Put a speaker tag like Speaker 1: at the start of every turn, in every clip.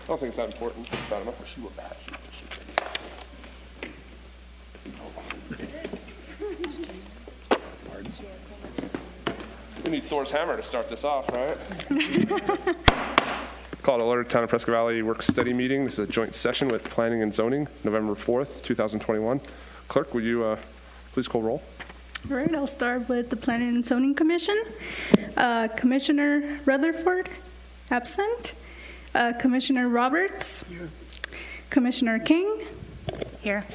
Speaker 1: I don't think it's that important. Not enough. She went back. We need Thor's hammer to start this off, right? Call to order Town of Prescott Valley Work Study Meeting. This is a joint session with Planning and Zoning, November 4th, 2021. Clerk, would you please call roll?
Speaker 2: All right, I'll start with the Planning and Zoning Commission. Commissioner Rutherford, absent. Commissioner Roberts. Here. Commissioner King.
Speaker 3: Here.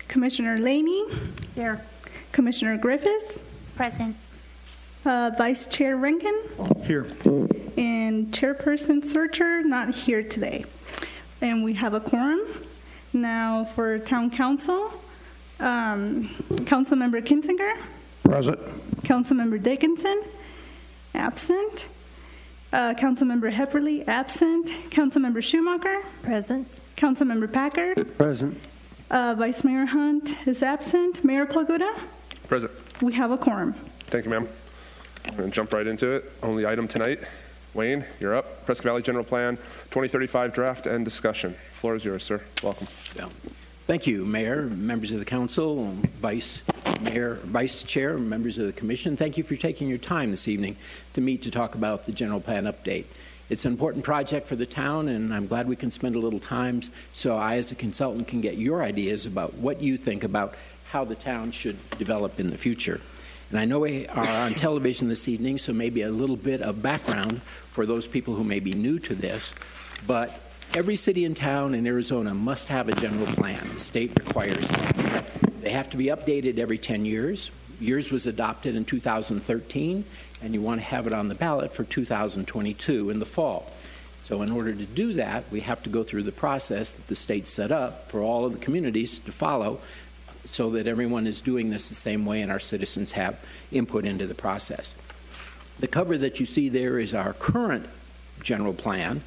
Speaker 2: Commissioner Laney.
Speaker 3: Here.
Speaker 2: Commissioner Griffiths.
Speaker 3: Present.
Speaker 2: Vice Chair Rankin.
Speaker 4: Here.
Speaker 2: And Chairperson Searcher, not here today. And we have a quorum. Now for Town Council, Councilmember Kinzinger.
Speaker 4: Present.
Speaker 2: Councilmember Dickinson, absent. Councilmember Hepperly, absent. Councilmember Schumacher.
Speaker 3: Present.
Speaker 2: Councilmember Packard.
Speaker 4: Present.
Speaker 2: Vice Mayor Hunt is absent. Mayor Plaguda.
Speaker 1: Present.
Speaker 2: We have a quorum.
Speaker 1: Thank you, ma'am. I'm going to jump right into it. Only item tonight. Wayne, you're up. Prescott Valley General Plan 2035 draft and discussion. Floor is yours, sir. Welcome.
Speaker 5: Yeah. Thank you, Mayor, members of the council, Vice Chair, members of the commission. Thank you for taking your time this evening to meet to talk about the general plan update. It's an important project for the town, and I'm glad we can spend a little time so I, as a consultant, can get your ideas about what you think about how the town should develop in the future. And I know we are on television this evening, so maybe a little bit of background for those people who may be new to this, but every city and town in Arizona must have a general plan. The state requires it. They have to be updated every 10 years. Yours was adopted in 2013, and you want to have it on the ballot for 2022 in the fall. So in order to do that, we have to go through the process that the state set up for all of the communities to follow so that everyone is doing this the same way and our citizens have input into the process. The cover that you see there is our current general plan,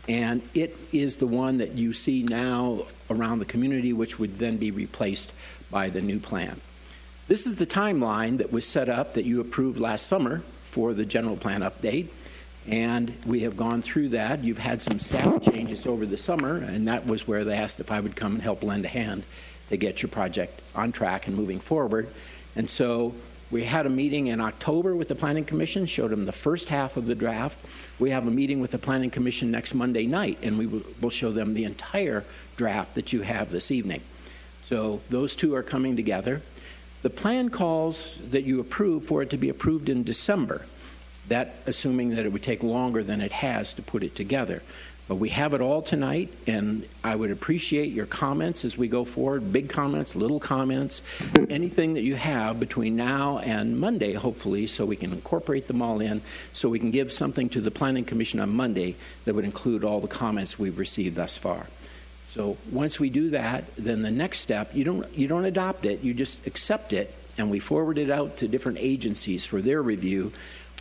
Speaker 5: and it is the one that you see now around the community, which would then be replaced by the new plan. This is the timeline that was set up that you approved last summer for the general plan update, and we have gone through that. You've had some staff changes over the summer, and that was where they asked if I would come and help lend a hand to get your project on track and moving forward. And so we had a meeting in October with the Planning Commission, showed them the first half of the draft. We have a meeting with the Planning Commission next Monday night, and we will show them the entire draft that you have this evening. So those two are coming together. The plan calls that you approve for it to be approved in December, that assuming that it would take longer than it has to put it together. But we have it all tonight, and I would appreciate your comments as we go forward, big comments, little comments, anything that you have between now and Monday, hopefully, so we can incorporate them all in, so we can give something to the Planning Commission on Monday that would include all the comments we've received thus far. So once we do that, then the next step, you don't adopt it, you just accept it, and we forward it out to different agencies for their review.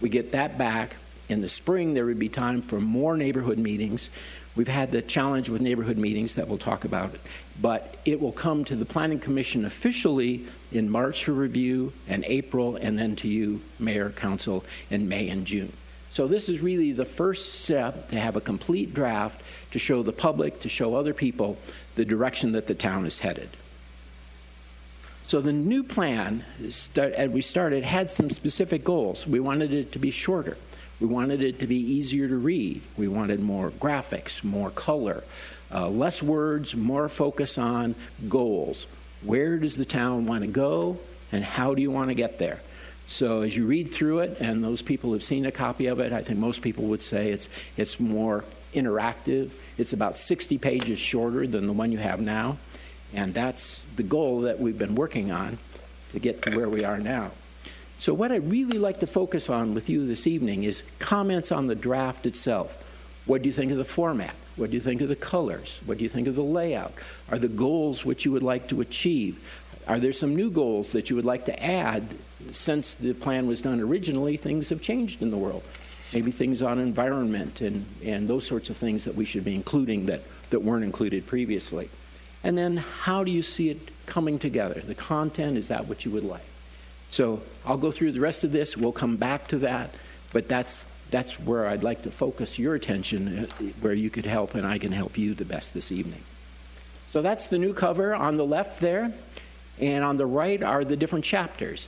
Speaker 5: We get that back. In the spring, there would be time for more neighborhood meetings. We've had the challenge with neighborhood meetings that we'll talk about, but it will come to the Planning Commission officially in March for review and April, and then to you, Mayor, Council, in May and June. So this is really the first step to have a complete draft to show the public, to show other people the direction that the town is headed. So the new plan, as we started, had some specific goals. We wanted it to be shorter. We wanted it to be easier to read. We wanted more graphics, more color, less words, more focus on goals. Where does the town want to go, and how do you want to get there? So as you read through it, and those people who've seen a copy of it, I think most people would say it's more interactive. It's about 60 pages shorter than the one you have now, and that's the goal that we've been working on to get to where we are now. So what I'd really like to focus on with you this evening is comments on the draft itself. What do you think of the format? What do you think of the colors? What do you think of the layout? Are the goals what you would like to achieve? Are there some new goals that you would like to add? Since the plan was done originally, things have changed in the world. Maybe things on environment and those sorts of things that we should be including that weren't included previously. And then how do you see it coming together? The content, is that what you would like? So I'll go through the rest of this. We'll come back to that, but that's that's where I'd like to focus your attention, where you could help and I can help you the best this evening. So that's the new cover on the left there, and on the right are the different chapters.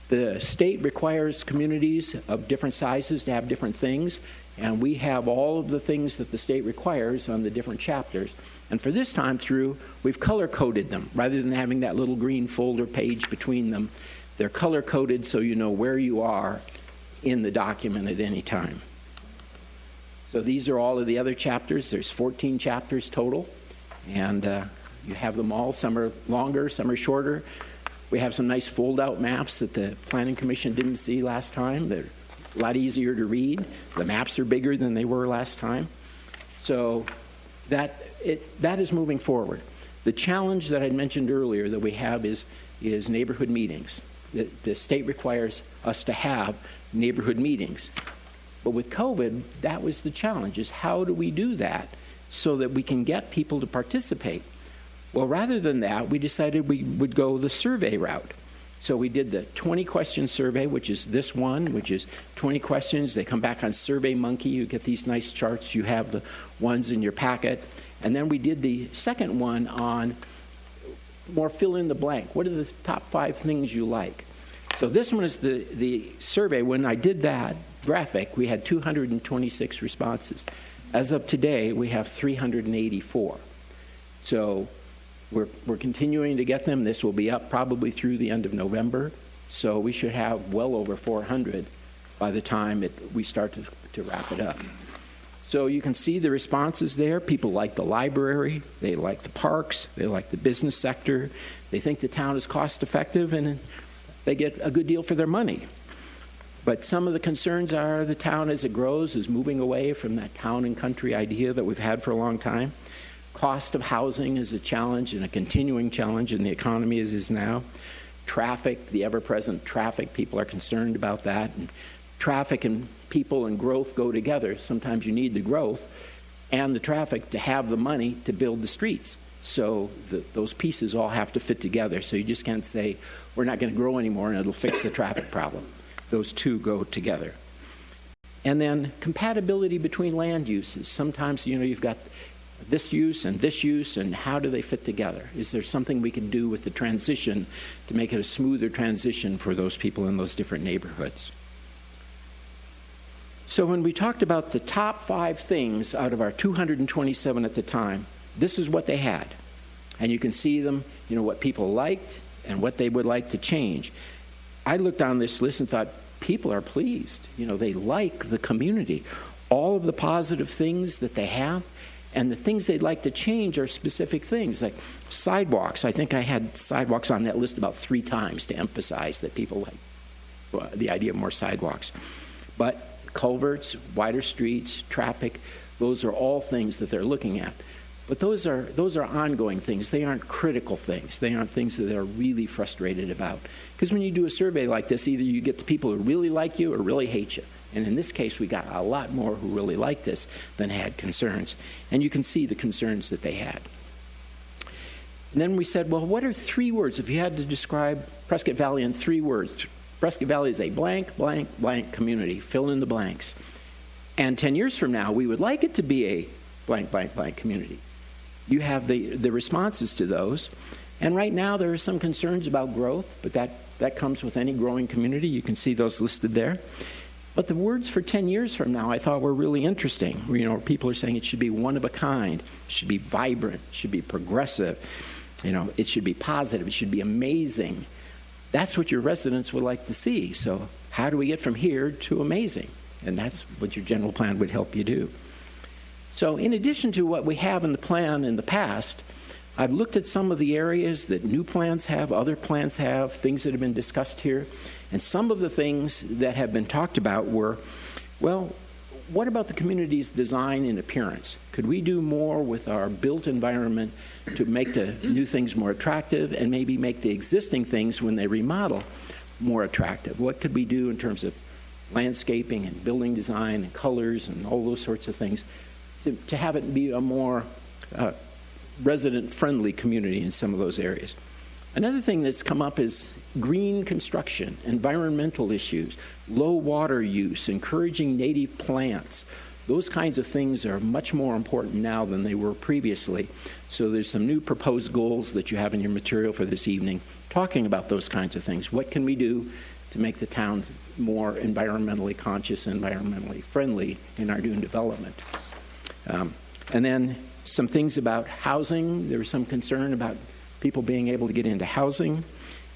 Speaker 5: The state requires communities of different sizes to have different things, and we have all of the things that the state requires on the different chapters. And for this time through, we've color-coded them. Rather than having that little green folder page between them, they're color-coded so you know where you are in the document at any time. So these are all of the other chapters. There's 14 chapters total, and you have them all. Some are longer, some are shorter. We have some nice fold-out maps that the Planning Commission didn't see last time. They're a lot easier to read. The maps are bigger than they were last time. So that is moving forward. The challenge that I mentioned earlier that we have is neighborhood meetings. The state requires us to have neighborhood meetings. But with COVID, that was the challenge, is how do we do that so that we can get people to participate? Well, rather than that, we decided we would go the survey route. So we did the 20-question survey, which is this one, which is 20 questions. They come back on SurveyMonkey. You get these nice charts. You have the ones in your packet. And then we did the second one on more fill in the blank. What are the top 5 things you like? So this one is the survey. When I did that graphic, we had 226 responses. As of today, we have 384. So we're continuing to get them. This will be up probably through the end of November. So we should have well over 400 by the time we start to wrap it up. So you can see the responses there. People like the library. They like the parks. They like the business sector. They think the town is cost effective and they get a good deal for their money. But some of the concerns are the town as it grows is moving away from that town and country idea that we've had for a long time. Cost of housing is a challenge and a continuing challenge in the economy as is now. Traffic, the ever-present traffic, people are concerned about that. And traffic and people and growth go together. Sometimes you need the growth and the traffic to have the money to build the streets. So those pieces all have to fit together. So you just can't say, we're not going to grow anymore and it'll fix the traffic problem. Those two go together. And then compatibility between land uses. Sometimes, you've got this use, and how do they fit together? Is there something we can do with the transition to make it a smoother transition for those people in those different neighborhoods? So when we talked about the top 5 things out of our 227 at the time, this is what they had. And you can see them, what people liked and what they would like to change. I looked on this list and thought, people are pleased. They like the community. All of the positive things that they have, and the things they'd like to change are specific things, like sidewalks. I think I had sidewalks on that list about 3 times to emphasize that people like the idea of more sidewalks. But culverts, wider streets, traffic, those are all things that they're looking at. But those are ongoing things. They aren't critical things. They aren't things that they're really frustrated about. Because when you do a survey like this, either you get the people who really like you or really hate you. And in this case, we got a lot more who really liked this than had concerns. And you can see the concerns that they had. And then we said, well, what are 3 words? If you had to describe Prescott Valley in 3 words, Prescott Valley is a blank, blank, blank community. Fill in the blanks. And 10 years from now, we would like it to be a blank, blank, blank community. You have the responses to those. And right now, there are some concerns about growth, but that comes with any growing community. You can see those listed there. But the words for 10 years from now I thought were really interesting. People are saying it should be one of a kind, it should be vibrant, it should be progressive, it should be positive, it should be amazing. That's what your residents would like to see. So how do we get from here to amazing? And that's what your general plan would help you do. So in addition to what we have in the plan in the past, I've looked at some of the areas that new plans have, other plans have, things that have been discussed here. And some of the things that have been talked about were, well, what about the community's design and appearance? Could we do more with our built environment to make the new things more attractive and maybe make the existing things, when they remodel, more attractive? What could we do in terms of landscaping and building design and colors and all those sorts of things to have it be a more resident-friendly community in some of those areas? Another thing that's come up is green construction, environmental issues, low water use, encouraging native plants. Those kinds of things are much more important now than they were previously. So there's some new proposed goals that you have in your material for this evening talking about those kinds of things. What can we do to make the town more environmentally conscious, environmentally friendly in our new development? And then some things about housing. There was some concern about people being able to get into housing,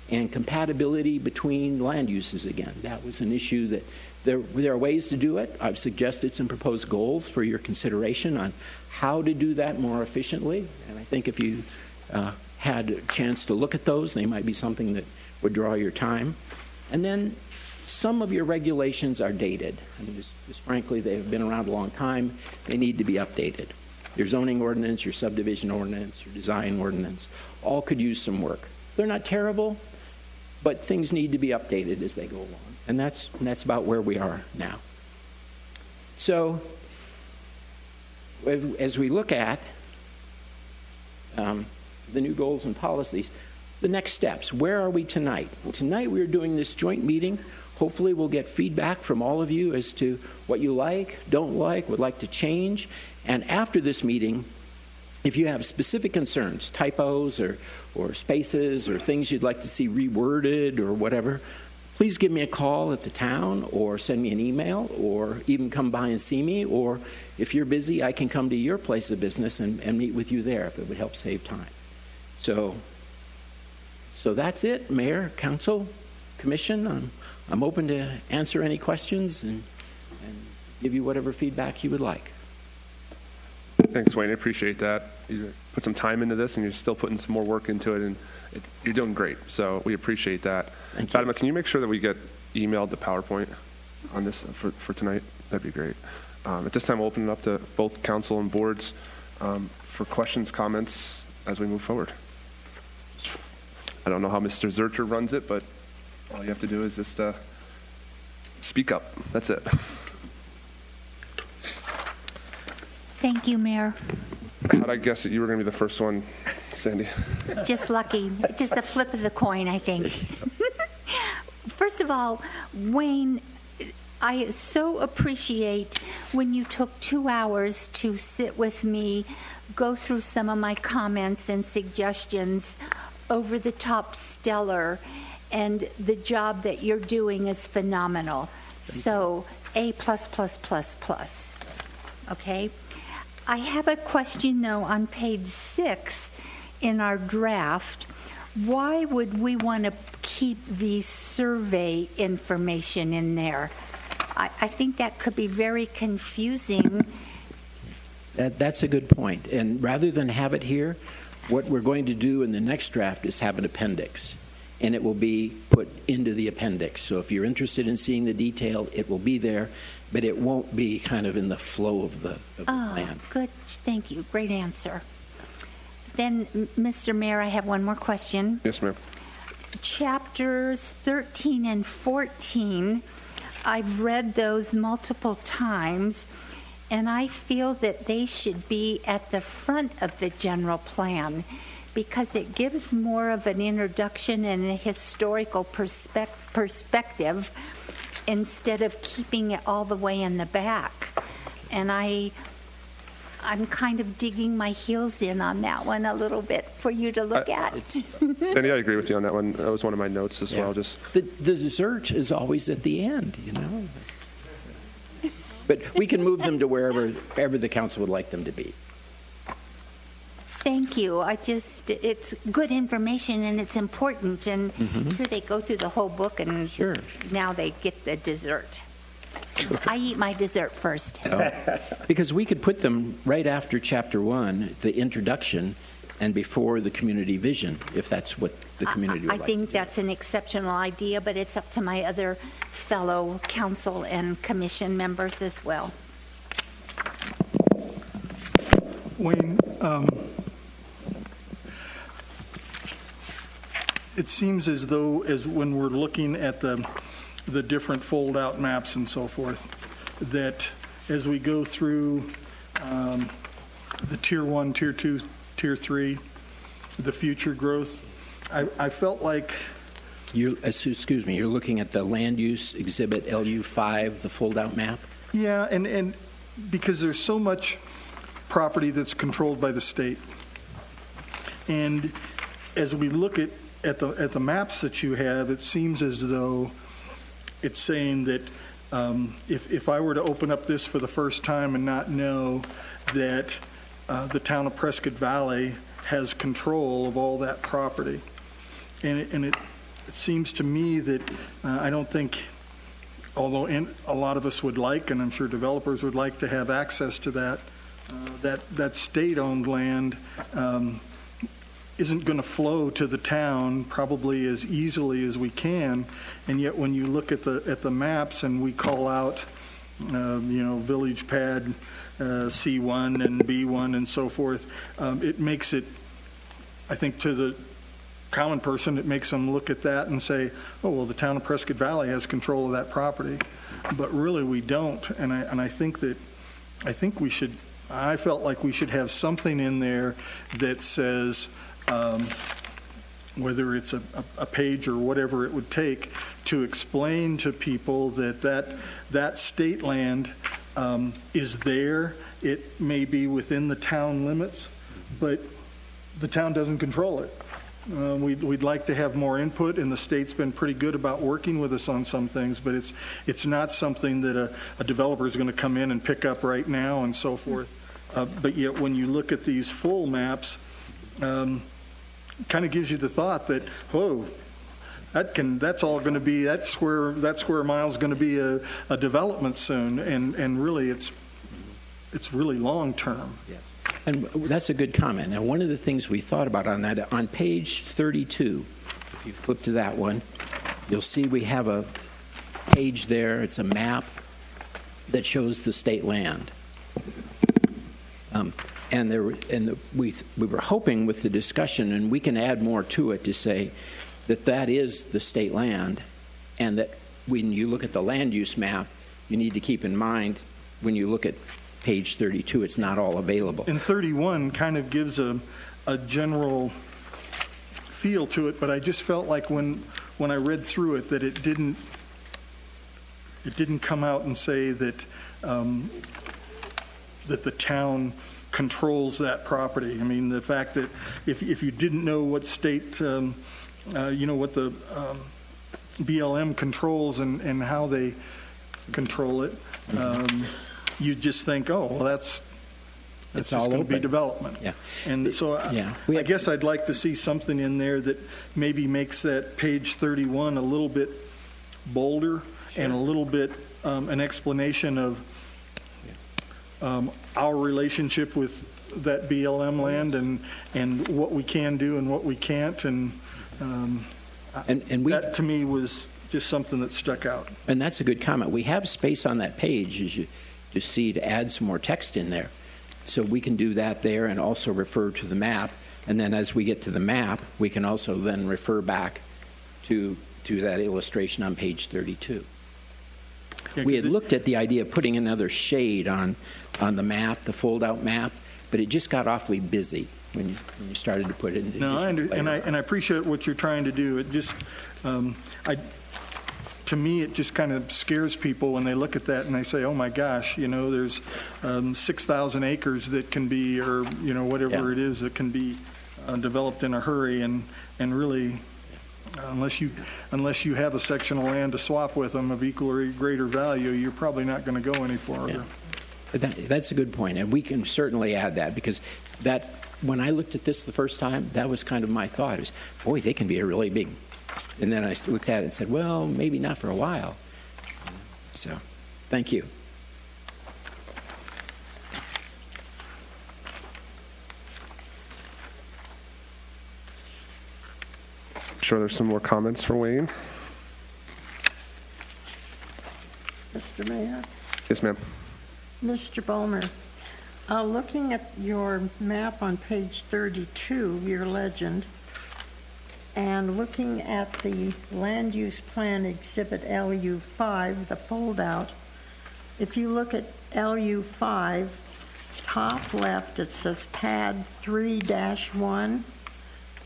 Speaker 5: and compatibility between land uses again. That was an issue that there are ways to do it. I've suggested some proposed goals for your consideration on how to do that more efficiently. And I think if you had a chance to look at those, they might be something that would draw your time. And then some of your regulations are dated. I mean, just frankly, they have been around a long time. They need to be updated. Your zoning ordinance, your subdivision ordinance, your design ordinance, all could use some work. They're not terrible, but things need to be updated as they go along. And that's about where we are now. So as we look at the new goals and policies, the next steps, where are we tonight? Well, tonight we are doing this joint meeting. Hopefully we'll get feedback from all of you as to what you like, don't like, would like to change. And after this meeting, if you have specific concerns, typos or spaces or things you'd like to see reworded or whatever, please give me a call at the town or send me an email or even come by and see me. Or if you're busy, I can come to your place of business and meet with you there if it would help save time. So that's it, Mayor, Council, Commission. I'm open to answer any questions and give you whatever feedback you would like.
Speaker 1: Thanks, Wayne. I appreciate that. You put some time into this, and you're still putting some more work into it, and you're doing great. So we appreciate that.
Speaker 5: Thank you.
Speaker 1: Fatima, can you make sure that we get emailed the PowerPoint on this for tonight? That'd be great. At this time, we'll open it up to both council and boards for questions, comments as we move forward. I don't know how Mr. Zurcher runs it, but all you have to do is just speak up. That's it.
Speaker 3: Thank you, Mayor.
Speaker 1: How'd I guess that you were going to be the first one, Sandy?
Speaker 3: Just lucky. Just a flip of the coin, I think. First of all, Wayne, I so appreciate when you took 2 hours to sit with me, go through some of my comments and suggestions. Over the top stellar, and the job that you're doing is phenomenal. So A++++. Okay? I have a question, though, on page 6 in our draft. Why would we want to keep the survey information in there? I think that could be very confusing.
Speaker 5: That's a good point. And rather than have it here, what we're going to do in the next draft is have an appendix, and it will be put into the appendix. So if you're interested in seeing the detail, it will be there, but it won't be kind of in the flow of the plan.
Speaker 3: Good. Thank you. Great answer. Then, Mr. Mayor, I have one more question.
Speaker 1: Yes, ma'am.
Speaker 3: Chapters 13 and 14, I've read those multiple times, and I feel that they should be at the front of the general plan because it gives more of an introduction and a historical perspective instead of keeping it all the way in the back. And I'm kind of digging my heels in on that one a little bit for you to look at.
Speaker 1: Sandy, I agree with you on that one. That was one of my notes as well. Just
Speaker 5: The dessert is always at the end, you know. But we can move them to wherever the council would like them to be.
Speaker 3: Thank you. It's good information and it's important. And here they go through the whole book and
Speaker 5: Sure.
Speaker 3: now they get the dessert. I eat my dessert first.
Speaker 5: Because we could put them right after Chapter 1, the introduction, and before the community vision, if that's what the community would
Speaker 3: I
Speaker 5: like.
Speaker 3: think that's an exceptional idea, but it's up to my other fellow council and commission members as well.
Speaker 4: Wayne, it seems as though when we're looking at the different fold-out maps and so forth, that as we go through the Tier 1, Tier 2, Tier 3, the future growth, I felt like,
Speaker 5: Excuse me, you're looking at the land use exhibit LU5, the fold-out map?
Speaker 4: yeah, and because there's so much property that's controlled by the state. And as we look at the maps that you have, it seems as though it's saying that if I were to open up this for the first time and not know that the town of Prescott Valley has control of all that property, and it seems to me that I don't think, although a lot of us would like, and I'm sure developers would like to have access to that state-owned land isn't going to flow to the town probably as easily as we can. And yet when you look at the maps and we call out, village pad C1 and B1 and so forth, it makes it, I think, to the common person, it makes them look at that and say, oh, well, the town of Prescott Valley has control of that property. But really we don't. And I think we should, I felt like we should have something in there that says, whether it's a page or whatever it would take, to explain to people that state land is there. It may be within the town limits, but the town doesn't control it. We'd like to have more input, and the state's been pretty good about working with us on some things, but it's not something that a developer is going to come in and pick up right now and so forth. But yet when you look at these full maps, kind of gives you the thought that, whoa, that's all going to be, that square mile is going to be a development soon, and really it's really long term.
Speaker 5: Yes. And that's a good comment. Now, one of the things we thought about on that, on page 32, if you flip to that one, you'll see we have a page there. It's a map that shows the state land. We were hoping with the discussion, and we can add more to it, to say that is the state land, and that when you look at the land use map, you need to keep in mind when you look at page 32, it's not all available.
Speaker 4: And 31 kind of gives a general feel to it, but I just felt like when I read through it that it didn't come out and say that that the town controls that property. I mean, the fact that if you didn't know what state, what the BLM controls and how they control it, you just think, oh, well, that's just going to be development.
Speaker 5: Yeah.
Speaker 4: And so I guess I'd like to see something in there that maybe makes that page 31 a little bit bolder, and a little bit an explanation of our relationship with that BLM land and what we can do and what we can't. And that to me was just something that stuck out.
Speaker 5: And that's a good comment. We have space on that page, as you see, to add some more text in there. So we can do that there and also refer to the map. And then as we get to the map, we can also then refer back to that illustration on page 32.
Speaker 4: Yeah,
Speaker 5: we had looked at the idea of putting another shade on the map, the fold-out map, but it just got awfully busy when you started to put it in.
Speaker 4: No, I appreciate what you're trying to do. It just, to me, it just kind of scares people when they look at that and they say, oh my gosh, there's 6,000 acres that can be, or whatever it is that can be developed in a hurry, and really, unless you have a section of land to swap with them of equal or greater value, you're probably not going to go any farther.
Speaker 5: Yeah. That's a good point, and we can certainly add that, because when I looked at this the first time, that was kind of my thought. It was, boy, they can be a really big. And then I looked at it and said, well, maybe not for a while. So, thank you.
Speaker 1: I'm sure there's some more comments for Wayne.
Speaker 6: Mr. Mayor,
Speaker 1: Yes, ma'am.
Speaker 6: Mr. Bulmer, looking at your map on page 32, your legend, and looking at the land use plan exhibit LU5, the fold-out, if you look at LU5, top left, it says pad 3-1,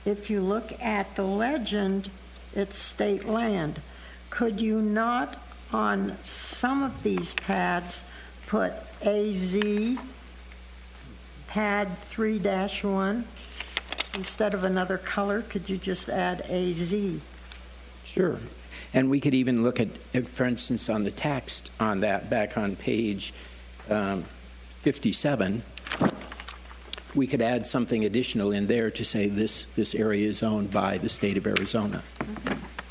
Speaker 6: if you look at the legend, it's state land. Could you not, on some of these pads, put AZ pad 3-1 instead of another color? Could you just add AZ?
Speaker 5: Sure. And we could even look at, for instance, on the text on that, back on page 57, we could add something additional in there to say this area is owned by the state of Arizona.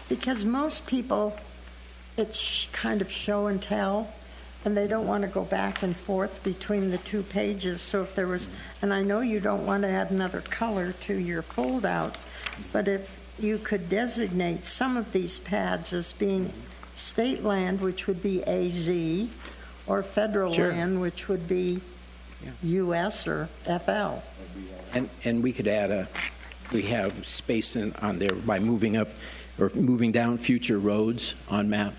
Speaker 6: Because most people, it's kind of show and tell, and they don't want to go back and forth between the two pages. So if there was, and I know you don't want to add another color to your fold-out, but if you could designate some of these pads as being state land, which would be AZ, or federal
Speaker 5: Sure.
Speaker 6: land, which would be US or FL.
Speaker 5: And we could add we have space on there by moving up or moving down future roads on map.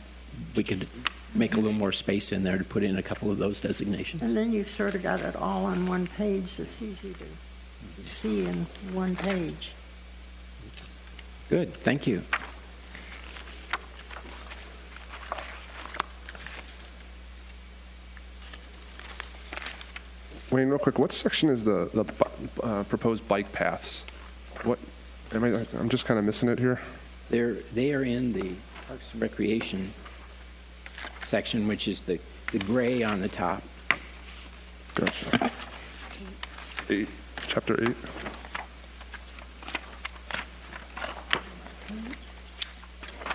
Speaker 5: We could make a little more space in there to put in a couple of those designations.
Speaker 6: And then you've sort of got it all on one page that's easy to see in one page.
Speaker 5: Good, thank you.
Speaker 1: Wayne, real quick, what section is the proposed bike paths? What, I'm just kind of missing it here.
Speaker 5: They are in the Parks and Recreation section, which is the gray on the top.
Speaker 1: Gotcha. 8, chapter 8.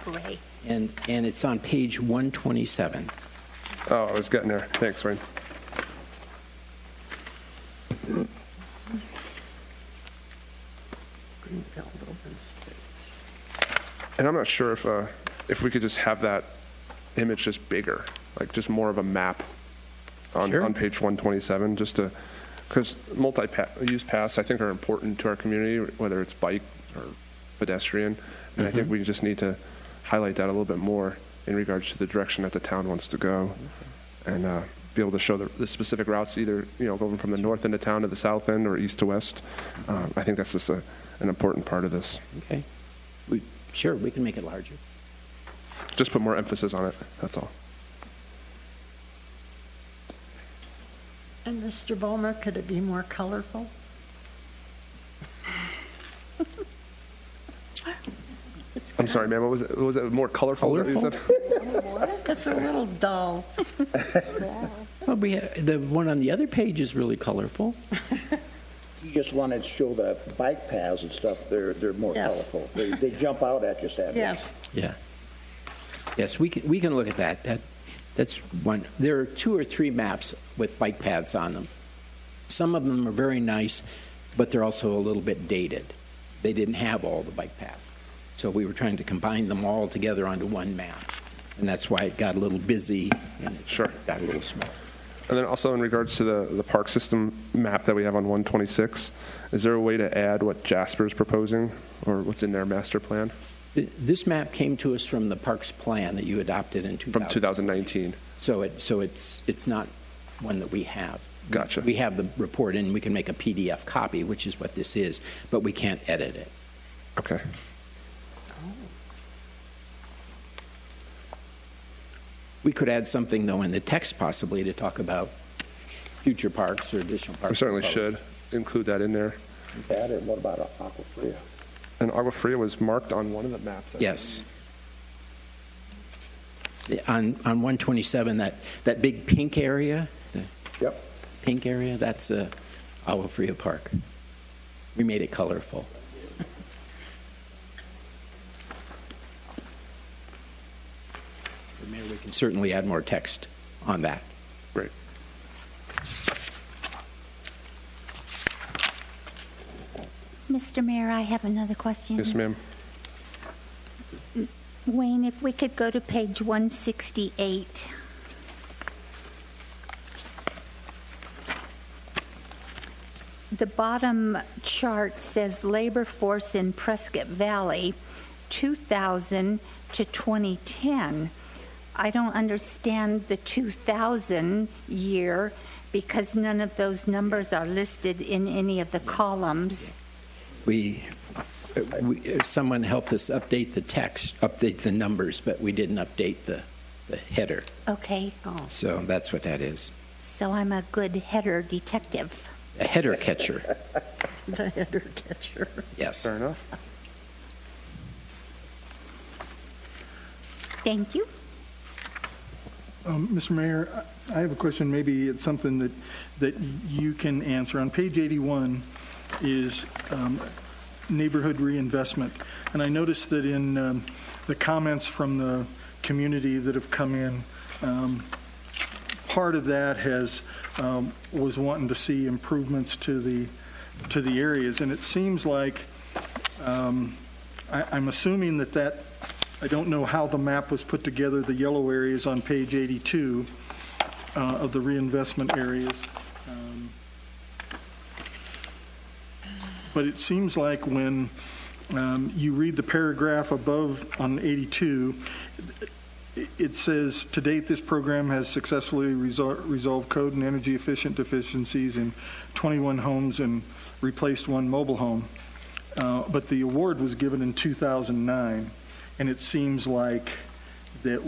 Speaker 3: Great.
Speaker 5: And it's on page 127.
Speaker 1: Oh, I was getting there. Thanks, Wayne.
Speaker 6: Greenfield open space.
Speaker 1: And I'm not sure if we could just have that image just bigger, like just more of a map on,
Speaker 5: Sure.
Speaker 1: on page 127, just to, because multi-use paths I think are important to our community, whether it's bike or pedestrian, and I think we just need to highlight that a little bit more in regards to the direction that the town wants to go, and be able to show the specific routes, either going from the north end of town to the south end or east to west. I think that's just an important part of this.
Speaker 5: Okay. Sure, we can make it larger.
Speaker 1: Just put more emphasis on it. That's all.
Speaker 6: And Mr. Bulmer, could it be more colorful?
Speaker 1: I'm sorry, ma'am. What was it? Was it more colorful?
Speaker 5: Colorful?
Speaker 1: That you said?
Speaker 6: It's a little dull.
Speaker 5: Well, the one on the other page is really colorful.
Speaker 7: You just wanted to show the bike paths and stuff, they're more
Speaker 6: Yes.
Speaker 7: colorful. They jump out at you, Samuel.
Speaker 6: Yes.
Speaker 5: Yeah. Yes, we can look at that. That's one. There are 2 or 3 maps with bike paths on them. Some of them are very nice, but they're also a little bit dated. They didn't have all the bike paths. So we were trying to combine them all together onto one map. And that's why it got a little busy and it
Speaker 1: Sure.
Speaker 5: got a little small.
Speaker 1: And then also in regards to the park system map that we have on 126, is there a way to add what Jasper's proposing or what's in their master plan
Speaker 5: This map came to us from the Parks Plan that you adopted in 2000.
Speaker 1: from 2019?
Speaker 5: So it's not one that we have.
Speaker 1: Gotcha.
Speaker 5: We have the report and we can make a PDF copy, which is what this is, but we can't edit it.
Speaker 1: Okay.
Speaker 5: We could add something, though, in the text possibly to talk about future parks or additional parks.
Speaker 1: We certainly
Speaker 5: proposed.
Speaker 1: should include that in there.
Speaker 7: That, and what about Aqua Fria?
Speaker 1: And Agua Fria was marked on one of the maps. I
Speaker 5: Yes. On 127, that big pink area, the
Speaker 7: Yep.
Speaker 5: pink area, that's Agua Fria Park. We made it colorful. Mayor, we can certainly add more text on that.
Speaker 1: Great.
Speaker 3: Mr. Mayor, I have another question.
Speaker 1: Yes, ma'am.
Speaker 3: Wayne, if we could go to page 168. The bottom chart says labor force in Prescott Valley, 2000 to 2010. I don't understand the 2000 year because none of those numbers are listed in any of the columns.
Speaker 5: Someone helped us update the text, update the numbers, but we didn't update the header.
Speaker 3: Okay,
Speaker 5: So that's what that is.
Speaker 3: so I'm a good header detective.
Speaker 5: A header catcher.
Speaker 6: The header catcher.
Speaker 5: Yes.
Speaker 1: Fair enough.
Speaker 3: Thank you.
Speaker 4: Mr. Mayor, I have a question. Maybe it's something that you can answer. On page 81 is neighborhood reinvestment. And I noticed that in the comments from the community that have come in, part of that was wanting to see improvements to the areas. And it seems like, I'm assuming that I don't know how the map was put together, the yellow areas on page 82 of the reinvestment areas. But it seems like when you read the paragraph above on 82, it says, to date, this program has successfully resolved code and energy efficient deficiencies in 21 homes and replaced one mobile home. But the award was given in 2009. And it seems like it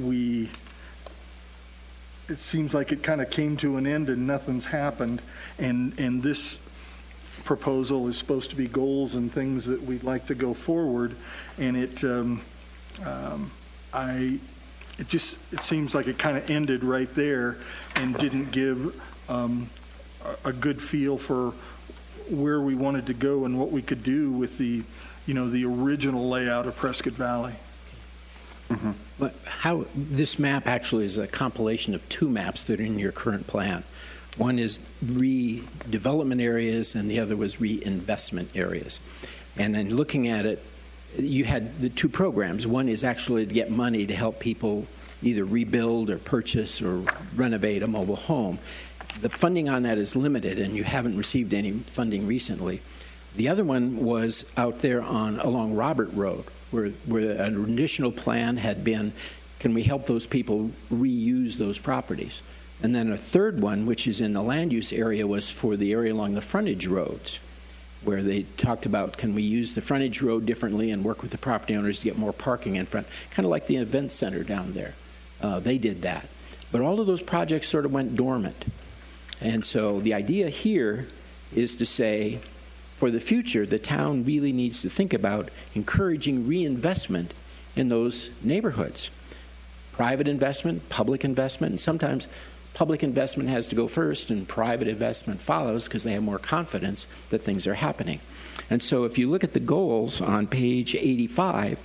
Speaker 4: kind of came to an end and nothing's happened. And this proposal is supposed to be goals and things that we'd like to go forward. And it seems like it kind of ended right there and didn't give a good feel for where we wanted to go and what we could do with the original layout of Prescott Valley.
Speaker 5: Mm-hmm. But how this map actually is a compilation of two maps that are in your current plan. One is redevelopment areas, and the other was reinvestment areas. And then looking at it, you had the two programs. One is actually to get money to help people either rebuild or purchase or renovate a mobile home. The funding on that is limited, and you haven't received any funding recently. The other one was out there along Robert Road, where an initial plan had been, can we help those people reuse those properties? And then a third one, which is in the land use area, was for the area along the frontage roads, where they talked about, can we use the frontage road differently and work with the property owners to get more parking in front, kind of like the event center down there. They did that. But all of those projects sort of went dormant. And so the idea here is to say, for the future, the town really needs to think about encouraging reinvestment in those neighborhoods. Private investment, public investment, and sometimes public investment has to go first and private investment follows because they have more confidence that things are happening. And so if you look at the goals on page 85,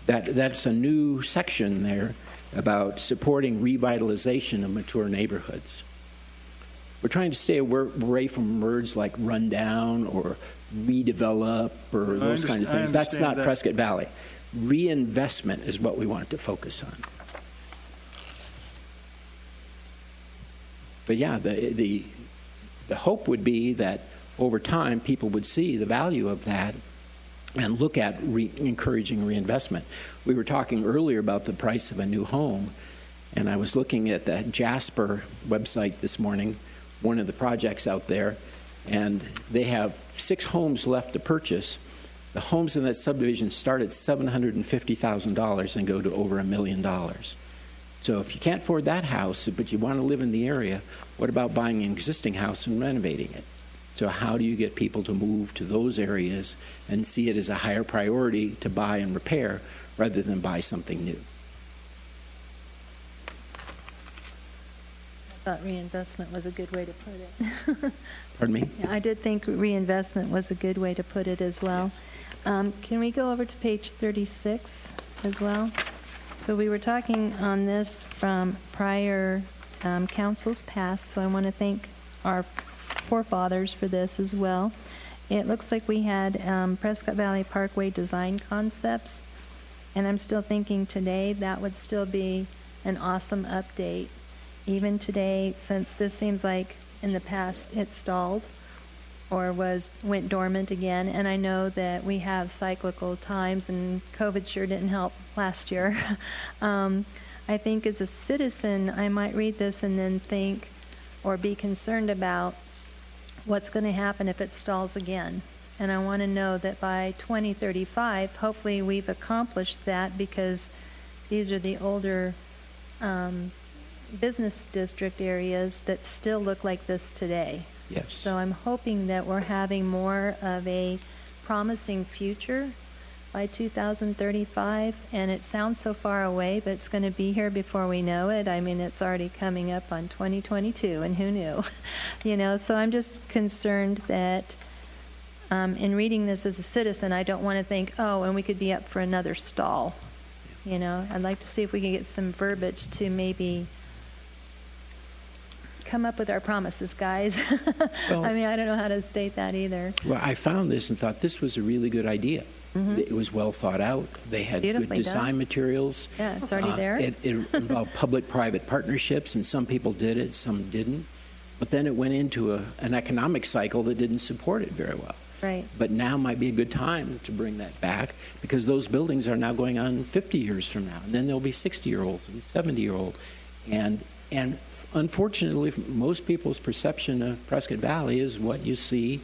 Speaker 5: that's a new section there about supporting revitalization of mature neighborhoods. We're trying to stay away from words like rundown or redevelop or those kind of things. That's not Prescott Valley. Reinvestment is what we want to focus on. But yeah, the hope would be that over time people would see the value of that and look at encouraging reinvestment. We were talking earlier about the price of a new home, and I was looking at the Jasper website this morning, one of the projects out there, and they have 6 homes left to purchase. The homes in that subdivision start at $750,000 and go to over $1 million. So if you can't afford that house, but you want to live in the area, what about buying an existing house and renovating it? So how do you get people to move to those areas and see it as a higher priority to buy and repair rather than buy something new?
Speaker 8: I thought reinvestment was a good way to put it.
Speaker 5: Pardon me?
Speaker 8: Yeah, I did think reinvestment was a good way to put it as well. Can we go over to page 36 as well? So we were talking on this from prior councils past, so I want to thank our forefathers for this as well. It looks like we had Prescott Valley Parkway design concepts, and I'm still thinking today that would still be an awesome update. Even today, since this seems like in the past it stalled or went dormant again, and I know that we have cyclical times, and COVID sure didn't help last year. I think as a citizen, I might read this and then think or be concerned about what's going to happen if it stalls again. And I want to know that by 2035, hopefully we've accomplished that, because these are the older business district areas that still look like this today.
Speaker 5: Yes.
Speaker 8: So I'm hoping that we're having more of a promising future by 2035, and it sounds so far away, but it's going to be here before we know it. I mean, it's already coming up on 2022, and who knew? So I'm just concerned that in reading this as a citizen, I don't want to think, oh, and we could be up for another stall. I'd like to see if we can get some verbiage to maybe come up with our promises, guys.
Speaker 5: Well,
Speaker 8: I mean, I don't know how to state that either.
Speaker 5: Well, I found this and thought this was a really good idea.
Speaker 8: Mm-hmm.
Speaker 5: It was well thought out. They had good
Speaker 8: Beautifully
Speaker 5: design
Speaker 8: done.
Speaker 5: materials.
Speaker 8: Yeah, it's already there.
Speaker 5: It involved public-private partnerships, and some people did it, some didn't. But then it went into an economic cycle that didn't support it very well.
Speaker 8: Right.
Speaker 5: But now might be a good time to bring that back, because those buildings are now going on 50 years from now, and then there'll be 60-year-olds and 70-year-olds. And unfortunately, most people's perception of Prescott Valley is what you see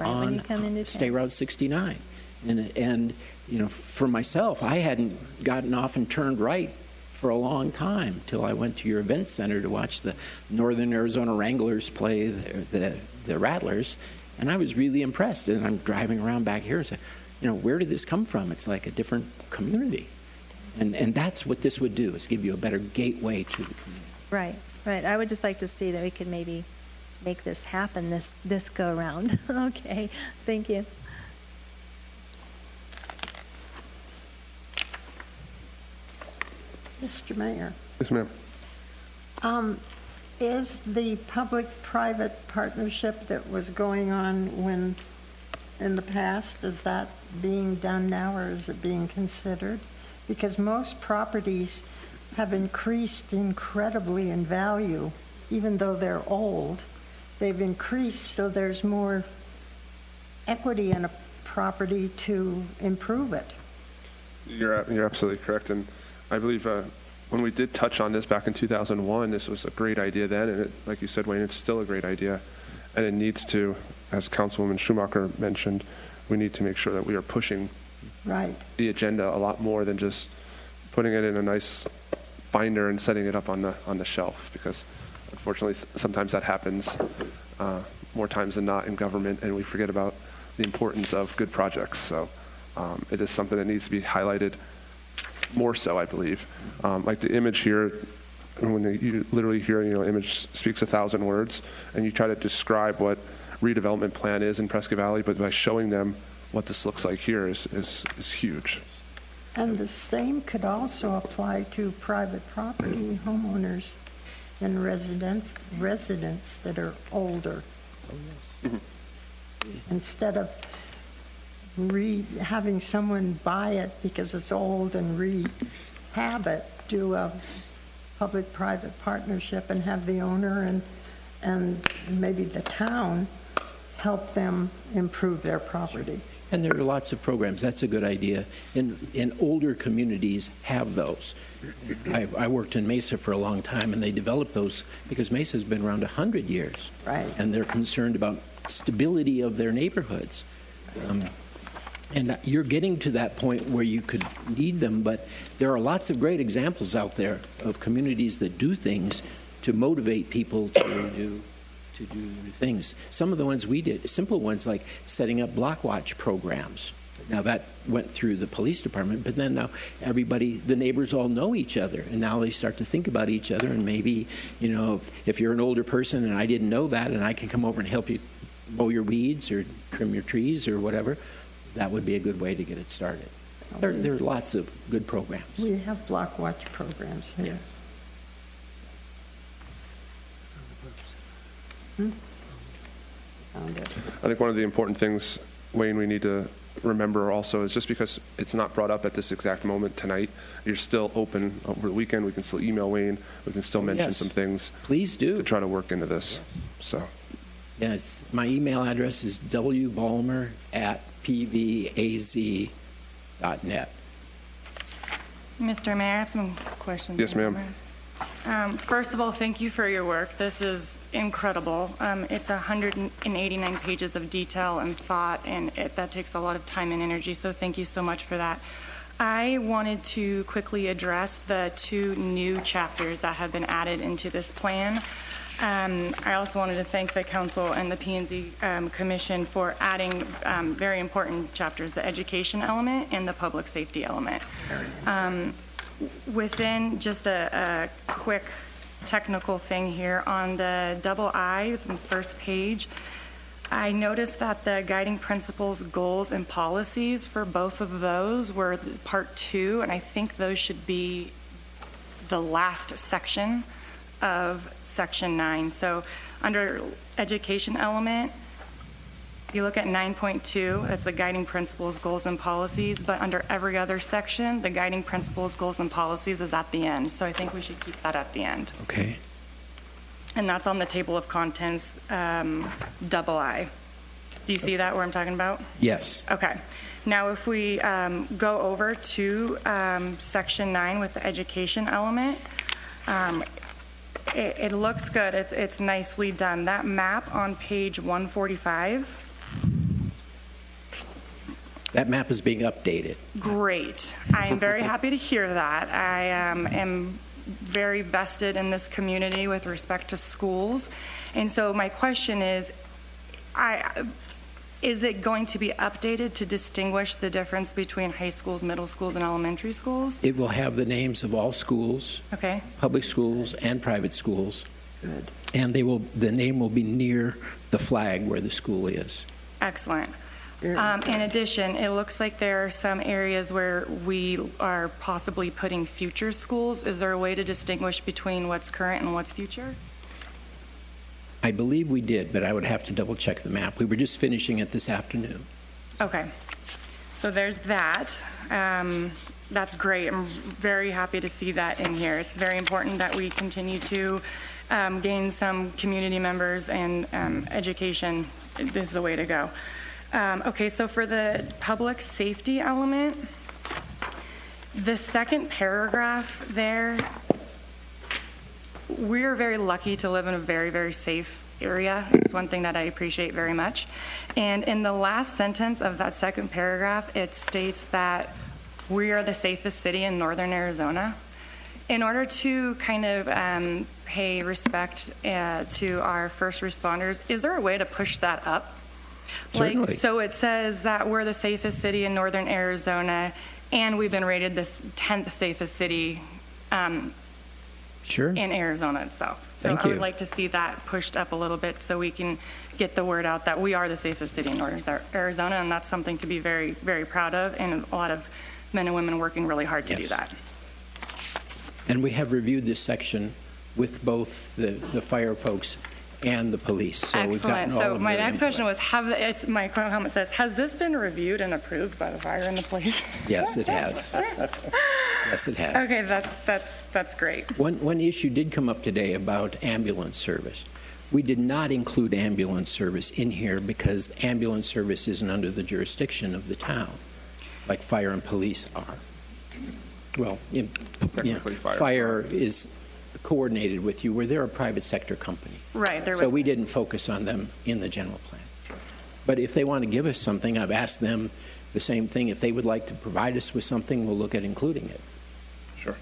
Speaker 8: Right when you
Speaker 5: on
Speaker 8: come into
Speaker 5: State
Speaker 8: town.
Speaker 5: Route 69. And for myself, I hadn't gotten off and turned right for a long time till I went to your event center to watch the Northern Arizona Wranglers play the Rattlers, and I was really impressed. And I'm driving around back here and say, where did this come from? It's like a different community. And that's what this would do, is give you a better gateway to the community.
Speaker 8: Right. I would just like to see that we could maybe make this happen this go around. Okay. Thank you.
Speaker 6: Mr. Mayor,
Speaker 1: Yes, ma'am.
Speaker 6: is the public-private partnership that was going on in the past, is that being done now, or is it being considered? Because most properties have increased incredibly in value, even though they're old. They've increased, so there's more equity in a property to improve it.
Speaker 1: You're absolutely correct, and I believe when we did touch on this back in 2001, this was a great idea then, and like you said, Wayne, it's still a great idea, and it needs to, as Councilwoman Schumacher mentioned, we need to make sure that we are pushing
Speaker 6: Right.
Speaker 1: the agenda a lot more than just putting it in a nice binder and setting it up on the shelf, because unfortunately sometimes that happens more times than not in government, and we forget about the importance of good projects. So it is something that needs to be highlighted more so, I believe. Like the image here, when you literally hear, image speaks 1,000 words, and you try to describe what redevelopment plan is in Prescott Valley, but by showing them what this looks like here is huge.
Speaker 6: And the same could also apply to private property homeowners and residents that are older. Instead of having someone buy it because it's old and rehab it, do a public-private partnership and have the owner and maybe the town help them improve their property.
Speaker 5: And there are lots of programs. That's a good idea. And older communities have those. I worked in Mesa for a long time, and they developed those because Mesa's been around 100 years.
Speaker 6: Right.
Speaker 5: And they're concerned about stability of their neighborhoods. And you're getting to that point where you could need them, but there are lots of great examples out there of communities that do things to motivate people to do things. Some of the ones we did, simple ones like setting up block watch programs. Now that went through the police department, but then now the neighbors all know each other, and now they start to think about each other, and maybe, if you're an older person and I didn't know that, and I can come over and help you mow your weeds or trim your trees or whatever, that would be a good way to get it started. There are lots of good programs.
Speaker 6: We have block watch programs here.
Speaker 5: Yes.
Speaker 6: Found it.
Speaker 1: I think one of the important things, Wayne, we need to remember also is just because it's not brought up at this exact moment tonight, you're still open over the weekend. We can still email Wayne. We can still mention some things
Speaker 5: Please do.
Speaker 1: to try to work into this. So,
Speaker 5: Yes, my email address is wbalmer@pvaz.net.
Speaker 9: Mr. Mayor, I have some questions.
Speaker 1: Yes, ma'am.
Speaker 9: First of all, thank you for your work. This is incredible. It's 189 pages of detail and thought, and that takes a lot of time and energy, so thank you so much for that. I wanted to quickly address the 2 new chapters that have been added into this plan. I also wanted to thank the council and the P&Z Commission for adding very important chapters, the education element and the public safety element. Within just a quick technical thing here, on the double I, the first page, I noticed that the guiding principles, goals, and policies for both of those were part 2, and I think those should be the last section of section 9. So under education element, if you look at 9.2, it's the guiding principles, goals, and policies, but under every other section, the guiding principles, goals, and policies is at the end. So I think we should keep that at the end.
Speaker 5: Okay.
Speaker 9: And that's on the table of contents, double I. Do you see that where I'm talking about?
Speaker 5: Yes.
Speaker 9: Okay. Now, if we go over to section 9 with the education element, it looks good. It's nicely done. That map on page 145.
Speaker 5: That map is being updated.
Speaker 9: Great. I am very happy to hear that. I am very vested in this community with respect to schools. And so my question is it going to be updated to distinguish the difference between high schools, middle schools, and elementary schools?
Speaker 5: It will have the names of all schools,
Speaker 9: Okay.
Speaker 5: public schools and private schools. Good. And the name will be near the flag where the school is.
Speaker 9: Excellent. In addition, it looks like there are some areas where we are possibly putting future schools. Is there a way to distinguish between what's current and what's future?
Speaker 5: I believe we did, but I would have to double check the map. We were just finishing it this afternoon.
Speaker 9: Okay. So there's that. That's great. I'm very happy to see that in here. It's very important that we continue to gain some community members, and education is the way to go. Okay, so for the public safety element, the second paragraph there, we're very lucky to live in a very, very safe area. It's one thing that I appreciate very much. And in the last sentence of that second paragraph, it states that we are the safest city in northern Arizona. In order to kind of pay respect to our first responders, is there a way to push that up?
Speaker 5: Certainly.
Speaker 9: So it says that we're the safest city in northern Arizona, and we've been rated the 10th safest city
Speaker 5: Sure.
Speaker 9: in Arizona itself. So
Speaker 5: Thank
Speaker 9: I would
Speaker 5: you.
Speaker 9: like to see that pushed up a little bit so we can get the word out that we are the safest city in northern Arizona, and that's something to be very, very proud of, and a lot of men and women working really hard to do
Speaker 5: Yes.
Speaker 9: that.
Speaker 5: And we have reviewed this section with both the fire folks and the police. So we've
Speaker 9: Excellent.
Speaker 5: gotten all
Speaker 9: So
Speaker 5: of
Speaker 9: my
Speaker 5: their
Speaker 9: next
Speaker 5: input.
Speaker 9: question was, my comment says, has this been reviewed and approved by the fire and the police?
Speaker 5: Yes, it has. Yes, it has.
Speaker 9: Okay, that's great.
Speaker 5: One issue did come up today about ambulance service. We did not include ambulance service in here because ambulance service isn't under the jurisdiction of the town, like fire and police are. Well,
Speaker 1: Technically,
Speaker 5: fire is coordinated with you, where they're a private sector company.
Speaker 9: Right. There
Speaker 5: So
Speaker 9: was,
Speaker 5: we didn't focus on them in the general plan. But if they want to give us something, I've asked them the same thing. If they would like to provide us with something, we'll look at including it.
Speaker 1: Sure.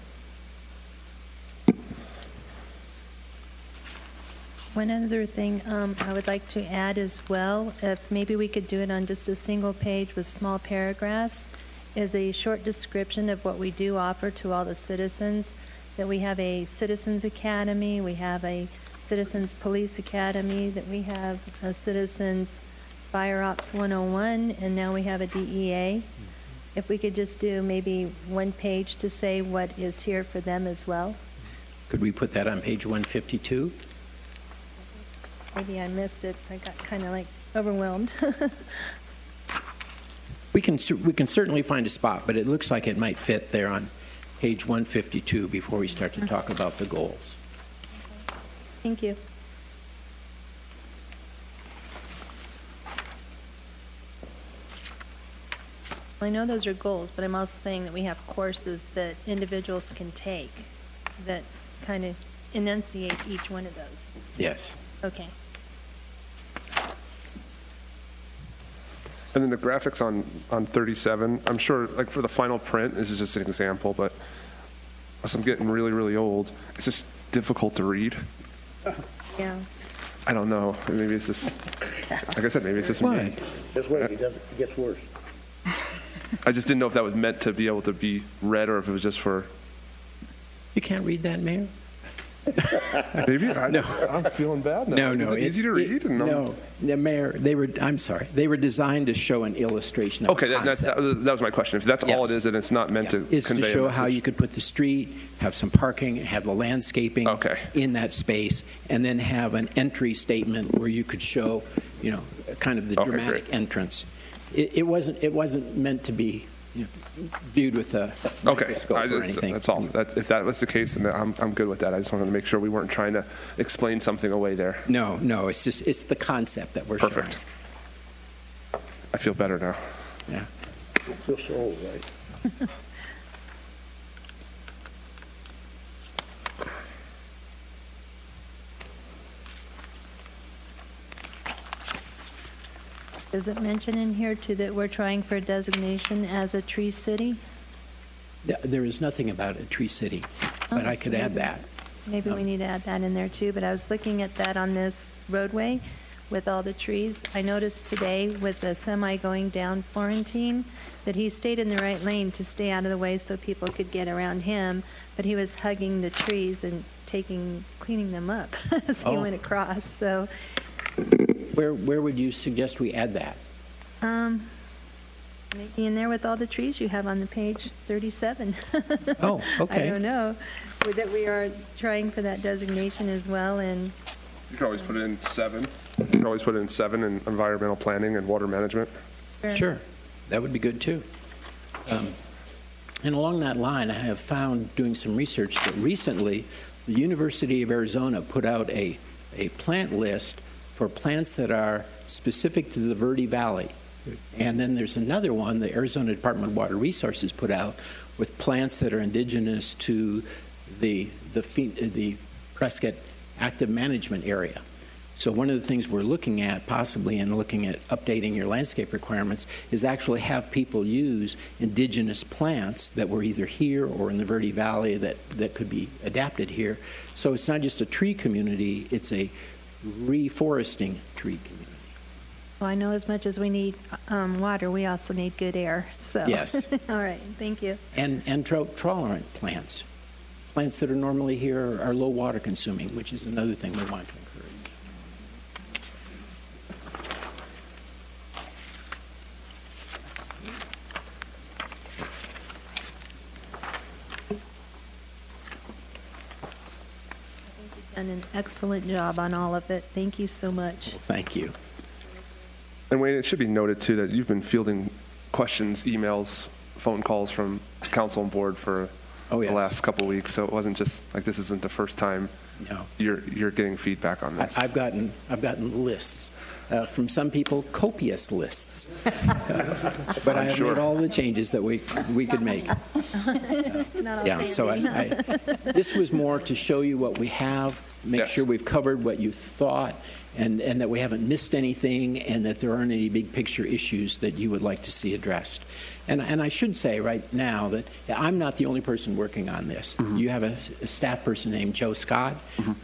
Speaker 8: One other thing I would like to add as well, if maybe we could do it on just a single page with small paragraphs, is a short description of what we do offer to all the citizens. That we have a Citizens Academy, we have a Citizens Police Academy, that we have a Citizens Fire Ops 101, and now we have a DEA. If we could just do maybe one page to say what is here for them as well.
Speaker 5: Could we put that on page 152?
Speaker 8: Maybe I missed it. I got kind of like overwhelmed.
Speaker 5: We can certainly find a spot, but it looks like it might fit there on page 152 before we start to talk about the goals.
Speaker 8: Thank you. I know those are goals, but I'm also saying that we have courses that individuals can take that kind of enunciate each one of those.
Speaker 5: Yes.
Speaker 8: Okay.
Speaker 1: And then the graphics on 37, I'm sure, like for the final print, this is just an example, but as I'm getting really, really old, it's just difficult to read.
Speaker 8: Yeah.
Speaker 1: I don't know. Maybe it's just, like I said, maybe it's just me.
Speaker 7: Just wait, it gets worse.
Speaker 1: I just didn't know if that was meant to be able to be read or if it was just for.
Speaker 5: You can't read that, Mayor?
Speaker 1: Maybe.
Speaker 5: No.
Speaker 1: I'm feeling bad now.
Speaker 5: No.
Speaker 1: Is it easy to read?
Speaker 5: No, Mayor, I'm sorry. They were designed to show an illustration of
Speaker 1: Okay,
Speaker 5: a concept.
Speaker 1: that was my question. If that's all it
Speaker 5: Yes.
Speaker 1: is and it's not meant to
Speaker 5: It's to
Speaker 1: convey
Speaker 5: show
Speaker 1: a
Speaker 5: how
Speaker 1: message.
Speaker 5: you could put the street, have some parking, have the landscaping
Speaker 1: Okay.
Speaker 5: in that space, and then have an entry statement where you could show, kind of the
Speaker 1: Okay,
Speaker 5: dramatic
Speaker 1: great.
Speaker 5: entrance. It wasn't meant to be viewed with a
Speaker 1: Okay,
Speaker 5: microscope or anything.
Speaker 1: that's all. If that was the case, then I'm good with that. I just wanted to make sure we weren't trying to explain something away there.
Speaker 5: No, it's the concept that we're
Speaker 1: Perfect.
Speaker 5: showing.
Speaker 1: I feel better now.
Speaker 5: Yeah.
Speaker 7: Feels so old, right?
Speaker 8: Does it mention in here, too, that we're trying for a designation as a tree city?
Speaker 5: There is nothing about a tree city, but
Speaker 8: Oh,
Speaker 5: I could
Speaker 8: so
Speaker 5: add that.
Speaker 8: Maybe we need to add that in there, too. But I was looking at that on this roadway with all the trees. I noticed today with the semi going down Florentine that he stayed in the right lane to stay out of the way so people could get around him, but he was hugging the trees and cleaning them up as he
Speaker 5: Oh.
Speaker 8: went across. So
Speaker 5: Where would you suggest we add that?
Speaker 8: maybe in there with all the trees you have on the page 37.
Speaker 5: Oh, okay.
Speaker 8: I don't know. That we are trying for that designation as well, and
Speaker 1: You can always put it in 7. You can always put it in 7 in environmental planning and water management.
Speaker 5: Sure, that would be good too. And along that line, I have found, doing some research, that recently the University of Arizona put out a plant list for plants that are specific to the Verde Valley. And then there's another one the Arizona Department of Water Resources put out with plants that are indigenous to the Prescott Active Management Area. So one of the things we're looking at, possibly in looking at updating your landscape requirements, is actually have people use indigenous plants that were either here or in the Verde Valley that could be adapted here. So it's not just a tree community, it's a reforesting tree community.
Speaker 8: well, I know as much as we need water, we also need good air. So
Speaker 5: Yes.
Speaker 8: all right, thank you.
Speaker 5: And drought-tolerant plants. Plants that are normally here are low water consuming, which is another thing we want to encourage.
Speaker 8: Done an excellent job on all of it. Thank you so much.
Speaker 5: Well, thank you.
Speaker 1: And Wayne, it should be noted too that you've been fielding questions, emails, phone calls from council and board for
Speaker 5: Oh, yes.
Speaker 1: the last couple of weeks. So it wasn't just like this isn't the first time
Speaker 5: No.
Speaker 1: you're getting feedback on this.
Speaker 5: I've gotten lists from some people, copious lists. But I have
Speaker 1: sure.
Speaker 5: made all the changes that we could make.
Speaker 8: It's not all
Speaker 5: Yeah, so this was more to show you what we have, make
Speaker 1: Yes.
Speaker 5: sure we've covered what you thought, and that we haven't missed anything, and that there aren't any big picture issues that you would like to see addressed. And I should say right now that I'm not the only person working on this. You have a staff person named Joe Scott,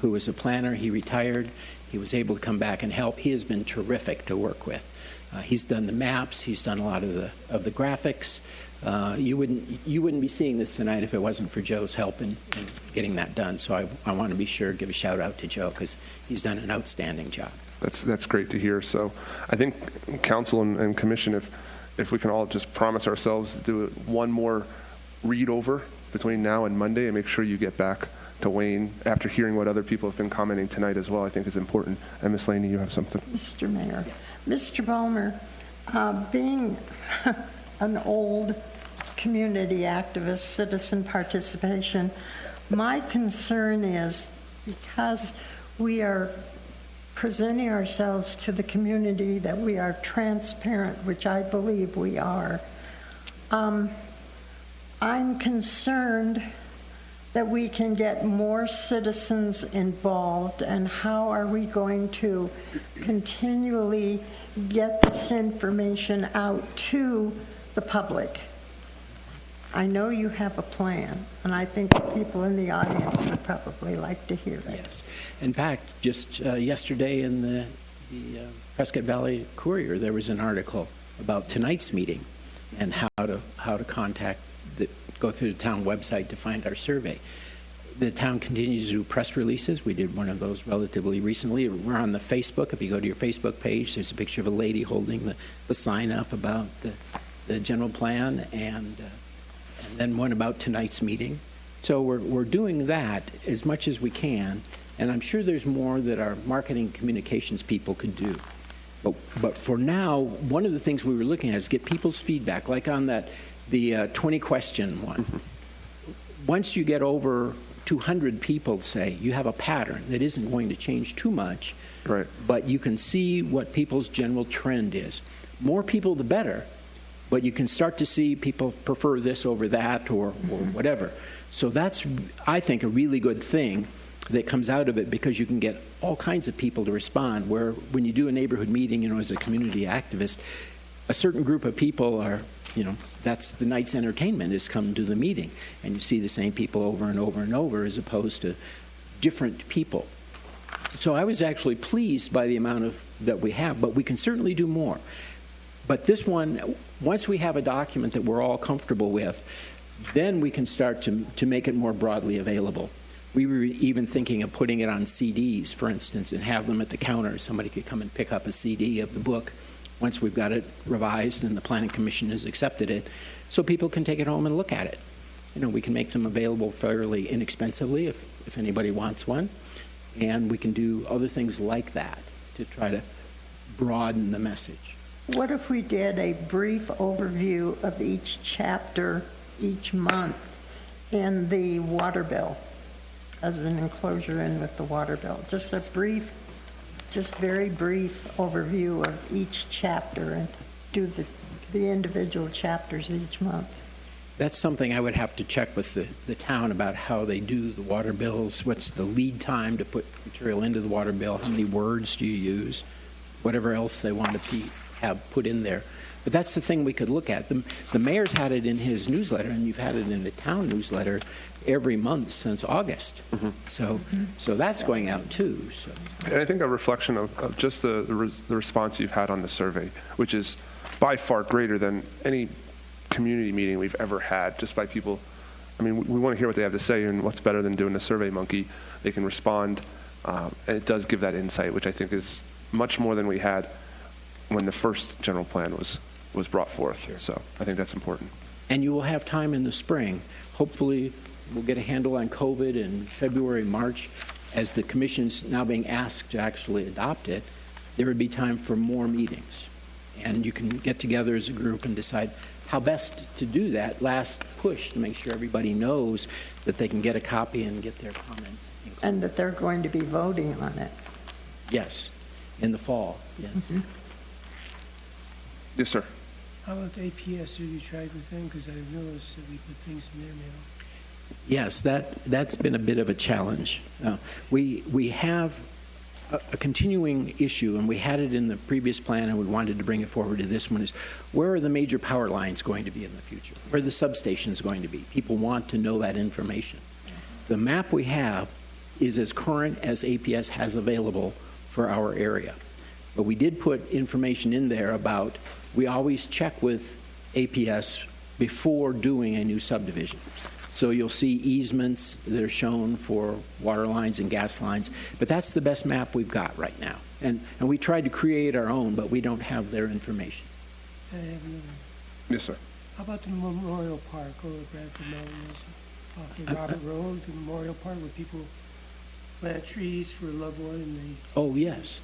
Speaker 5: who was a planner. He retired. He was able to come back and help. He has been terrific to work with. He's done the maps. He's done a lot of the graphics. You wouldn't be seeing this tonight if it wasn't for Joe's help in getting that done. So I want to be sure to give a shout out to Joe because he's done an outstanding job.
Speaker 1: That's great to hear. So I think council and commission, if we can all just promise ourselves to do one more read over between now and Monday and make sure you get back to Wayne after hearing what other people have been commenting tonight as well, I think is important. And Ms. Laney, you have something.
Speaker 6: Mr. Mayor. Mr. Ballmer, being an old community activist, citizen participation, my concern is because we are presenting ourselves to the community that we are transparent, which I believe we are. I'm concerned that we can get more citizens involved, and how are we going to continually get this information out to the public? I know you have a plan, and I think the people in the audience would probably like to hear it.
Speaker 5: Yes. In fact, just yesterday in the Prescott Valley Courier, there was an article about tonight's meeting and how to contact go through the town website to find our survey. The town continues to do press releases. We did one of those relatively recently. We're on the Facebook. If you go to your Facebook page, there's a picture of a lady holding the sign up about the general plan, and then one about tonight's meeting. So we're doing that as much as we can, and I'm sure there's more that our marketing communications people could do. But for now, one of the things we were looking at is get people's feedback, like on the 20-question one. Once you get over 200 people, say, you have a pattern that isn't going to change too much,
Speaker 1: Right.
Speaker 5: but you can see what people's general trend is. More people, the better, but you can start to see people prefer this over that or whatever. So that's, I think, a really good thing that comes out of it, because you can get all kinds of people to respond, where when you do a neighborhood meeting, as a community activist, a certain group of people are, that's the night's entertainment, is come to the meeting, and you see the same people over and over and over, as opposed to different people. So I was actually pleased by the amount that we have, but we can certainly do more. But this one, once we have a document that we're all comfortable with, then we can start to make it more broadly available. We were even thinking of putting it on CDs, for instance, and have them at the counter. Somebody could come and pick up a CD of the book once we've got it revised and the Planning Commission has accepted it, so people can take it home and look at it. We can make them available fairly inexpensively if anybody wants one, and we can do other things like that to try to broaden the message.
Speaker 6: What if we did a brief overview of each chapter each month in the water bill, as an enclosure in with the water bill? Just very brief overview of each chapter, and do the individual chapters each month.
Speaker 5: That's something I would have to check with the town about, how they do the water bills. What's the lead time to put material into the water bill? How many words do you use? Whatever else they want to have put in there. But that's the thing we could look at. The mayor's had it in his newsletter, and you've had it in the town newsletter every month since August. Mm-hmm. So that's going out too. So.
Speaker 1: And I think a reflection of just the response you've had on the survey, which is by far greater than any community meeting we've ever had, just by people. I mean, we want to hear what they have to say, and what's better than doing a Survey Monkey? They can respond, and it does give that insight, which I think is much more than we had when the first general plan was brought forth. Sure. So I think that's important.
Speaker 5: And you will have time in the spring. Hopefully we'll get a handle on COVID in February, March. As the commission's now being asked to actually adopt it, there would be time for more meetings. And you can get together as a group and decide how best to do that last push to make sure everybody knows that they can get a copy and get their comments included.
Speaker 6: And that they're going to be voting on it.
Speaker 5: Yes, in the fall, yes.
Speaker 6: Mm-hmm.
Speaker 1: Yes, sir.
Speaker 10: How about APS? Have you tried with them? Because I noticed that we put things in their mail.
Speaker 5: Yes, that's been a bit of a challenge. We have a continuing issue, and we had it in the previous plan, and we wanted to bring it forward to this one, is where are the major power lines going to be in the future? Where are the substations going to be? People want to know that information. The map we have is as current as APS has available for our area. But we did put information in there about, we always check with APS before doing a new subdivision. So you'll see easements that are shown for water lines and gas lines, but that's the best map we've got right now. And we tried to create our own, but we don't have their information.
Speaker 10: I have another.
Speaker 1: Yes, sir.
Speaker 10: How about the Memorial Park over at Bradford Mountain, off the Robert Road, the Memorial Park, where people plant trees for a loved one and they... Oh,
Speaker 5: yes.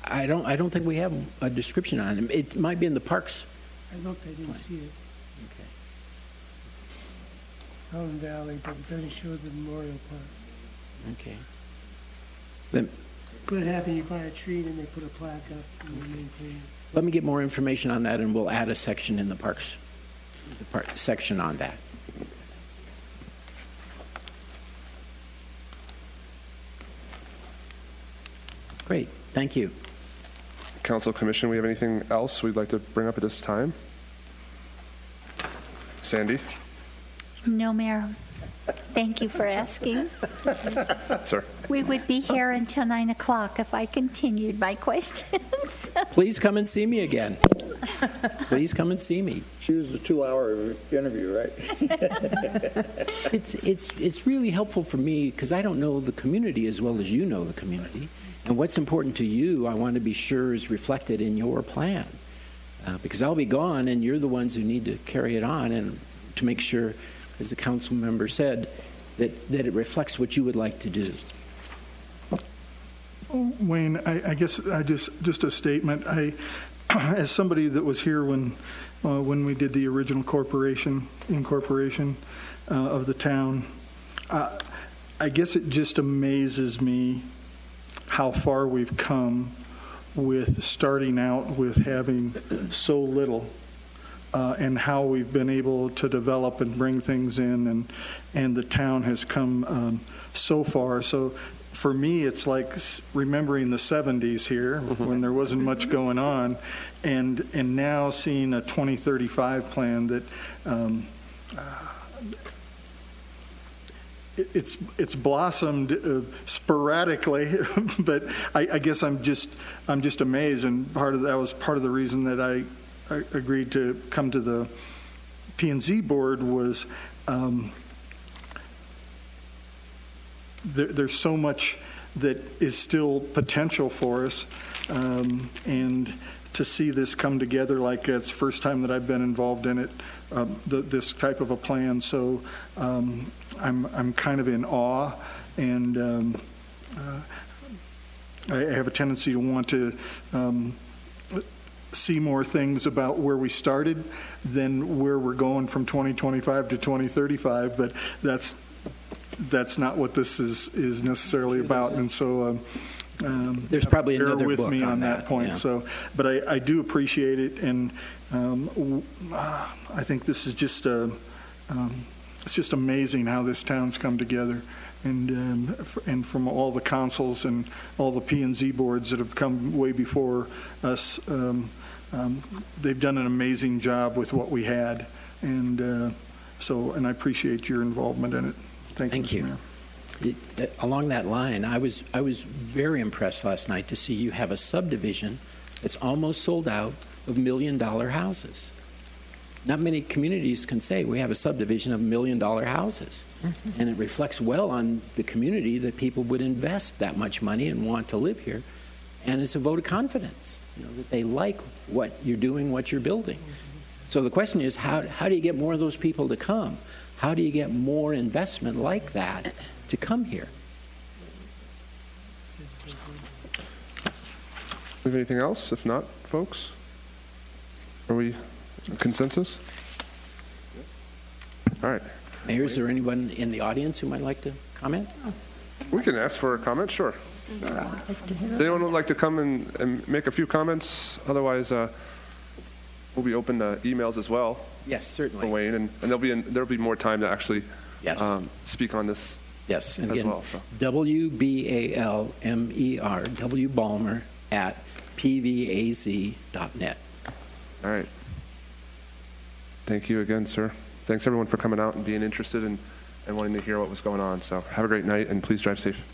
Speaker 5: I don't think we have a description on it. It might be in the parks.
Speaker 10: I looked, I didn't see it.
Speaker 5: Okay.
Speaker 10: Mountain Valley, but it doesn't show the Memorial Park.
Speaker 5: Okay.
Speaker 10: Could happen, you buy a tree and they put a plaque up and they maintain it.
Speaker 5: Let me get more information on that, and we'll add a section in the parks, section on that. Great. Thank you.
Speaker 1: Council Commission, we have anything else we'd like to bring up at this time? Sandy?
Speaker 3: No, Mayor. Thank you for asking.
Speaker 1: Sir?
Speaker 3: We would be here until 9 o'clock if I continued my questions.
Speaker 5: Please come and see me again. Please come and see me.
Speaker 7: She was a 2-hour interview, right?
Speaker 5: It's really helpful for me because I don't know the community as well as you know the community. And what's important to you, I want to be sure is reflected in your plan. Because I'll be gone and you're the ones who need to carry it on and to make sure, as the council member said, that it reflects what you would like to do.
Speaker 4: Wayne, I guess just a statement. As somebody that was here when we did the original incorporation of the town, I guess it just amazes me how far we've come with starting out with having so little. And how we've been able to develop and bring things in, and the town has come so far. So for me, it's like remembering the 70s here when there wasn't much going on, and now seeing a 2035 plan that it's blossomed sporadically, but I guess I'm just amazed, and that was part of the reason that I agreed to come to the P&Z board was there's so much that is still potential for us, and to see this come together like it's the first time that I've been involved in it, this type of a plan. So I'm kind of in awe, and I have a tendency to want to see more things about where we started than where we're going from 2025 to 2035, but that's not what this is necessarily about. And so
Speaker 5: there's probably
Speaker 4: bear
Speaker 5: another
Speaker 4: with
Speaker 5: book
Speaker 4: me on that point.
Speaker 5: Yeah.
Speaker 4: So, but I do appreciate it, and I think this is just it's just amazing how this town's come together. And from all the councils and all the P&Z boards that have come way before us, they've done an amazing job with what we had, and I appreciate your involvement in it. Thank you.
Speaker 5: Mr. Mayor. Along that line, I was very impressed last night to see you have a subdivision that's almost sold out of $1 million houses. Not many communities can say we have a subdivision of $1 million houses. Mm-hmm. And it reflects well on the community that people would invest that much money and want to live here. And it's a vote of confidence, that they like what you're doing, what you're building. So the question is, how do you get more of those people to come? How do you get more investment like that to come here?
Speaker 1: Have anything else? If not, folks, are we consensus? All right.
Speaker 5: Mayor, is there anyone in the audience who might like to comment?
Speaker 1: We can ask for a comment, sure. Does anyone would like to come and make a few comments? Otherwise, we'll be open to emails as well.
Speaker 5: Yes, certainly.
Speaker 1: For Wayne, and there'll be more time to actually speak on this.
Speaker 5: Yes, and
Speaker 1: as
Speaker 5: again,
Speaker 1: well. So.
Speaker 5: WBALMER, W Balmer at pvaz.net.
Speaker 1: All right. Thank you again, sir. Thanks everyone for coming out and being interested and wanting to hear what was going on. So have a great night, and please drive safe.